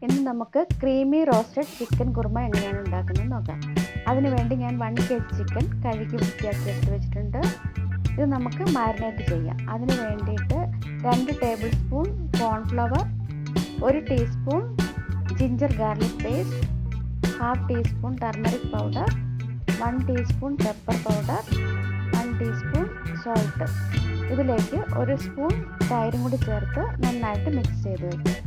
ഇന്ന് നമുക്ക് creamy roasted chicken kurma എങ്ങനെയാണ് ഉണ്ടാക്കുന്നത് നോക്കാം. അതിനുവേണ്ടി ഞാൻ 1 kg ചിക്കൻ കഴുകി വൃത്തിയാക്കി എടുത്ത് വെച്ചിട്ടുണ്ട്. ഇത് നമുക്ക് മാരിനേറ്റ് ചെയ്യാം. അതിന് വേണ്ടിയിട്ട് 2 table spoon cornflour, 1 teaspoon ginger garlic paste, 1/2 teaspoon turmeric powder, 1 teaspoon pepper powder, 1 teaspoon salt. ഇതിലേക്ക് 1 സ്പൂൺ തൈരും കൂടി ചേർത്ത് നന്നായിട്ട് മിക്സ് ചെയ്ത് വയ്ക്കുക.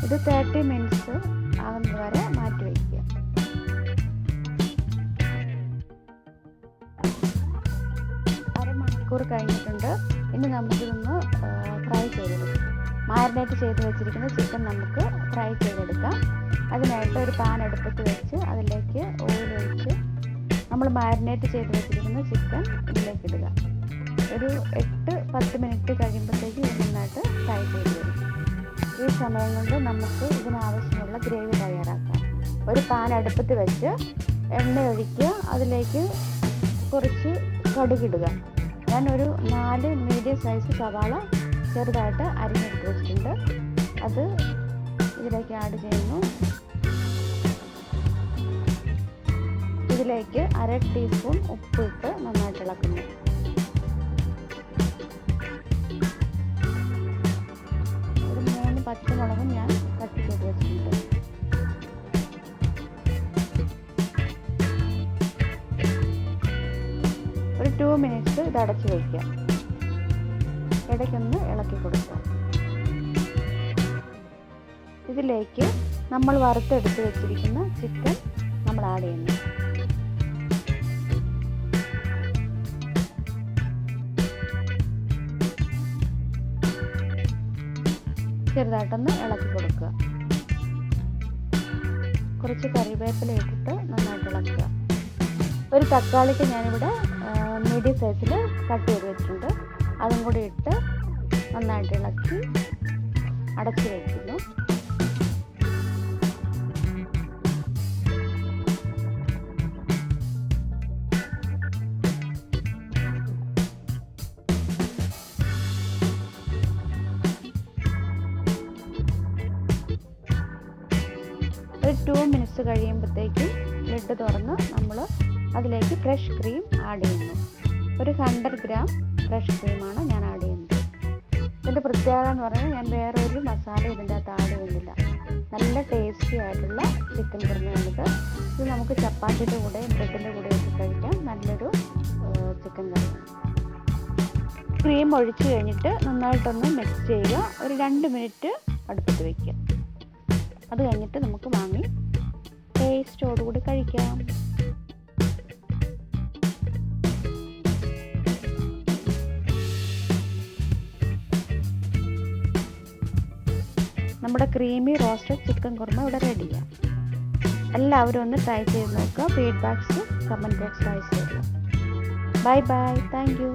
ഇത് 30 മിനിറ്റ്സ് ആകുന്നത് വരെ മാറ്റി വയ്ക്കുക. അരമണിക്കൂർ കഴിഞ്ഞിട്ടുണ്ട്. ഇനി നമുക്കിതൊന്ന് ഫ്രൈ ചെയ്തെടുക്കാം. മാരിനേറ്റ് ചെയ്ത് വെച്ചിരിക്കുന്ന ചിക്കൻ നമുക്ക് ഫ്രൈ ചെയ്തെടുക്കാം. അതിനായിട്ട് ഒരു പാൻ അടുപ്പത്ത് വെച്ച് അതിലേക്ക് ഓയിൽ ഒഴിച്ച് നമ്മൾ മാരിനേറ്റ് ചെയ്ത് വെച്ചിരിക്കുന്ന ചിക്കൻ ഇതിലേക്ക് ഇടുക. ഒരു 8-10 മിനിറ്റ് കഴിയുമ്പോഴത്തേക്ക് ഇത് നന്നായിട്ട് ഫ്രൈ ചെയ്ത് വരും. ഈ സമയം കൊണ്ട് നമുക്ക് ഇതിനാവശ്യമുള്ള ഗ്രേവി തയ്യാറാക്കാം. ഒരു പാൻ അടുപ്പത്ത് വെച്ച് എണ്ണ ഒഴിക്കുക. അതിലേക്ക് കുറച്ച് കടുകിടുക. ഞാനൊരു 4 മീഡിയം സൈസ് സവാള ചെറുതായിട്ട് അരിഞ്ഞെടുത്ത് വെച്ചിട്ടുണ്ട്. അത് ഇതിലേക്ക് ആഡ് ചെയ്യുന്നു. ഇതിലേക്ക് 1/2 ടീസ്പൂൺ ഉപ്പ് ഇട്ട് നന്നായിട്ട് ഇളക്കുന്നു. ഒരു 3 പച്ചമുളകും ഞാൻ കട്ട് ചെയ്ത് വെച്ചിട്ടുണ്ട്. ഒരു 2 മിനിറ്റ്സ് ഇത് അടച്ചു വയ്ക്കാം. ഇടയ്ക്കൊന്ന് ഇളക്കി കൊടുക്കാം. ഇതിലേക്ക് നമ്മൾ വറുത്തെടുത്ത് വെച്ചിരിക്കുന്ന ചിക്കൻ നമ്മൾ ആഡ് ചെയ്യുന്നു. ചെറുതായിട്ടൊന്ന് ഇളക്കി കൊടുക്കുക. കുറച്ച് കറിവേപ്പില ഇട്ടിട്ട് നന്നായിട്ട് ഇളക്കുക. ഒരു തക്കാളിക്ക് ഞാനിവിടെ മീഡിയം സൈസിൽ കട്ട് ചെയ്ത് വെച്ചിട്ടുണ്ട്. അതും കൂടി ഇട്ട് നന്നായിട്ട് ഇളക്കി അടച്ചു വയ്ക്കുന്നു. ഒരു 2 മിനിറ്റ്സ് കഴിയുമ്പോഴത്തേക്കും ലിഡ് തുറന്ന് നമ്മൾ അതിലേക്ക് ഫ്രഷ് ക്രീം ആഡ് ചെയ്യുന്നു. ഒരു 100 ഗ്രാം ഫ്രഷ് ക്രീമാണ് ഞാൻ ആഡ് ചെയ്യുന്നത്. ഇതിൻ്റെ പ്രത്യേകത എന്ന് പറഞ്ഞാൽ ഞാൻ വേറൊരു മസാല ഇതിൻ്റെ അകത്ത് ആഡ് ചെയ്യുന്നില്ല. നല്ല ടേസ്റ്റി ആയിട്ടുള്ള ചിക്കൻ കുറുമയാണിത്. ഇത് നമുക്ക് ചപ്പാത്തിയുടെ കൂടെ ബ്രെഡിൻ്റെ കൂടെ ഒക്കെ കഴിക്കാം. നല്ലൊരു ചിക്കൻ കറിയാണ്. ക്രീം ഒഴിച്ച് കഴിഞ്ഞിട്ട് നന്നായിട്ടൊന്ന് മിക്സ് ചെയ്യുക. ഒരു 2 മിനിറ്റ് അടുപ്പത്ത് വയ്ക്കുക. അത് കഴിഞ്ഞിട്ട് നമുക്ക് വാങ്ങി ടേസ്റ്റോടുകൂടി കഴിക്കാം. നമ്മുടെ ക്രീമി റോസ്റ്റഡ് ചിക്കൻ കുറുമ ഇവിടെ റെഡിയാണ്. എല്ലാവരും ഒന്ന് ട്രൈ ചെയ്ത് നോക്കുക. ഫീഡ്ബാക്ക്സ് കമൻറ്റ് ബോക്സിൽ അയച്ചു തരിക. Bye bye. Thank you.